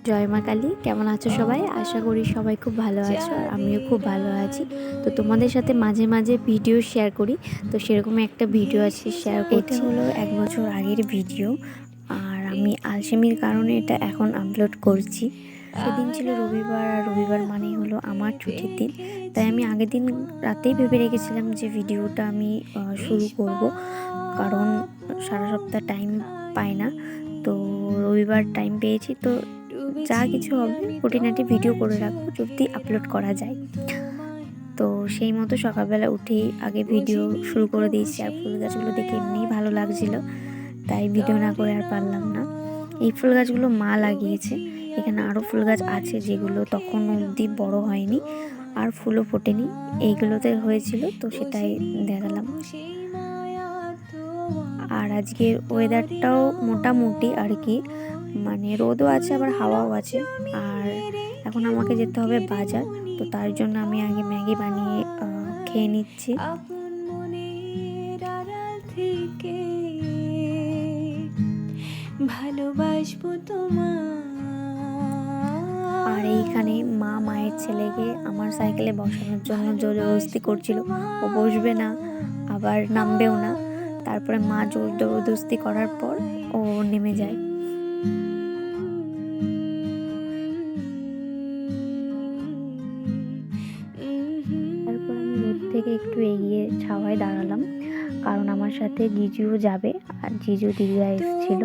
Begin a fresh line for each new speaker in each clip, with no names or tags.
জয় মা কালী। কেমন আছো সবাই? আশা করি সবাই খুব ভালো আছো, আর আমিও খুব ভালো আছি। তো তোমাদের সাথে মাঝে মাঝে ভিডিও শেয়ার করি, তো সেরকমই একটা ভিডিও আছে শেয়ার করছি। এটা হলো 1 বছর আগের ভিডিও, আর আমি আলসেমির কারণে এটা এখন আপলোড করছি। সেদিন ছিল রবিবার, আর রবিবার মানেই হলো আমার ছুটির দিন। তাই আমি আগের দিন রাতেই ভেবে রেখেছিলাম যে ভিডিওটা আমি শুরু করব, কারণ সারা সপ্তাহ টাইম পাই না। তো রবিবার টাইম পেয়েছি, তো যা কিছু হবে খুঁটিনাটি ভিডিও করে রাখবো যদি আপলোড করা যায়। তো সেই মতো সকালবেলা উঠেই আগে ভিডিও শুরু করে দিয়েছি। আর ফুল গাছগুলো দেখে এমনিই ভালো লাগছিল, তাই ভিডিও না করে আর পারলাম না। এই ফুল গাছগুলো মা লাগিয়েছে। এখানে আরও ফুল গাছ আছে যেগুলো তখন অবধি বড় হয়নি আর ফুলও ফোটেনি, এইগুলোতে হয়েছিল, তো সেটাই দেখালাম। আর আজকের ওয়েদারটাও মোটামুটি আর কি, মানে রোদও আছে আবার হাওয়াও আছে। আর এখন আমাকে যেতে হবে বাজার, তো তার জন্য আমি আগে ম্যাগি বানিয়ে খেয়ে নিচ্ছি। ভালোবাসবো তোমার। আর এইখানে মা মায়ের ছেলেকে আমার সাইকেলে বসানোর জন্য জোরজবরদস্তি করছিল। ও বসবে না, আবার নামবেও না। তারপরে মা জোর জবরদস্তি করার পর ও নেমে যায়। তারপর আমি রোদ থেকে একটু এগিয়ে ছাওয়ায় দাঁড়ালাম, কারণ আমার সাথে জিজুও যাবে, আর জিজু দিদিরা এসেছিল।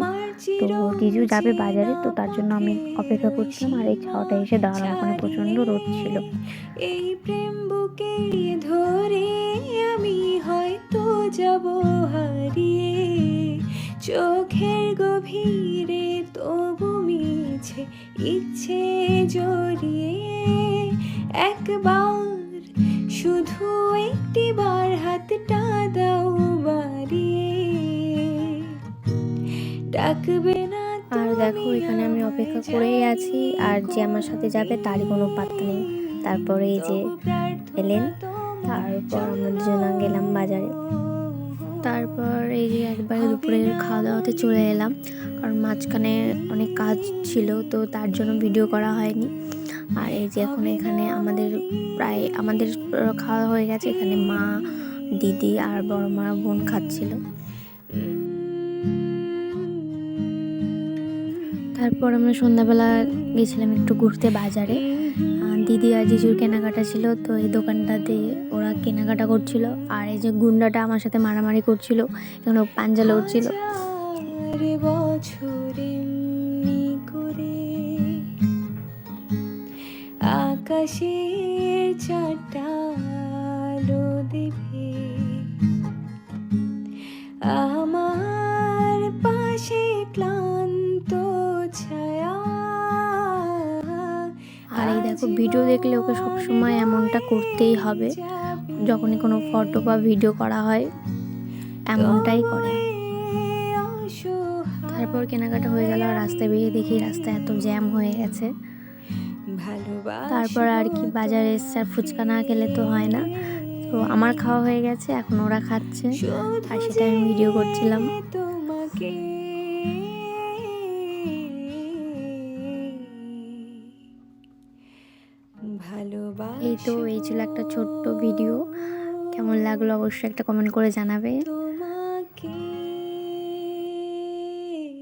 তো জিজু যাবে বাজারে, তো তার জন্য আমি অপেক্ষা করছিলাম আর এই ছাওয়াটা এসে দাঁড়ালাম। ওখানে প্রচণ্ড রোদ ছিল। এই প্রেম বুকে ধরে আমি হয়তো যাব হারিয়ে, চোখের গভীরে তবু মিছে ইচ্ছে জড়িয়ে, একবার শুধু একটিবার হাতটা দাও বাড়িয়ে, ডাকবে না। আর দেখো এখানে আমি অপেক্ষা করেই আছি, আর যে আমার সাথে যাবে তারই কোনো পাত্তা নেই। তারপরে এই যে এলেন, তারপর আমরা দুজনা গেলাম বাজারে। তারপর এই যে একবারে দুপুরের খাওয়া দাওয়াতে চলে এলাম, কারণ মাঝখানে অনেক কাজ ছিল, তো তার জন্য ভিডিও করা হয়নি। আর এই যে এখন এখানে আমাদের খাওয়া হয়ে গেছে। এখানে মা, দিদি আর বড় মা, বোন খাচ্ছিল। তারপর আমরা সন্ধ্যাবেলা গেছিলাম একটু ঘুরতে বাজারে। দিদি আর জিজুর কেনাকাটা ছিল, তো এই দোকানটাতে ওরা কেনাকাটা করছিল। আর এই যে গুন্ডাটা আমার সাথে মারামারি করছিল, এখানে পাঞ্জা লড়ছিল। আকাশের চারটা আলো দেবে আমার পাশে ক্লান্ত ছায়া। আর এই দেখো, ভিডিও দেখলে ওকে সবসময় এমনটা করতেই হবে, যখনই কোনো ফটো বা ভিডিও করা হয় এমনটাই করে। তারপর কেনাকাটা হয়ে গেল, রাস্তায় বেরিয়ে দেখি রাস্তায় এত জ্যাম হয়ে গেছে। তারপর আর কি বাজারে এসছে, আর ফুচকা না খেলে তো হয় না। তো আমার খাওয়া হয়ে গেছে, এখন ওরা খাচ্ছে, আর সেটা আমি ভিডিও করছিলাম। এই তো এই ছিল একটা ছোট্ট ভিডিও। কেমন লাগলো অবশ্যই একটা কমেন্ট করে জানাবে।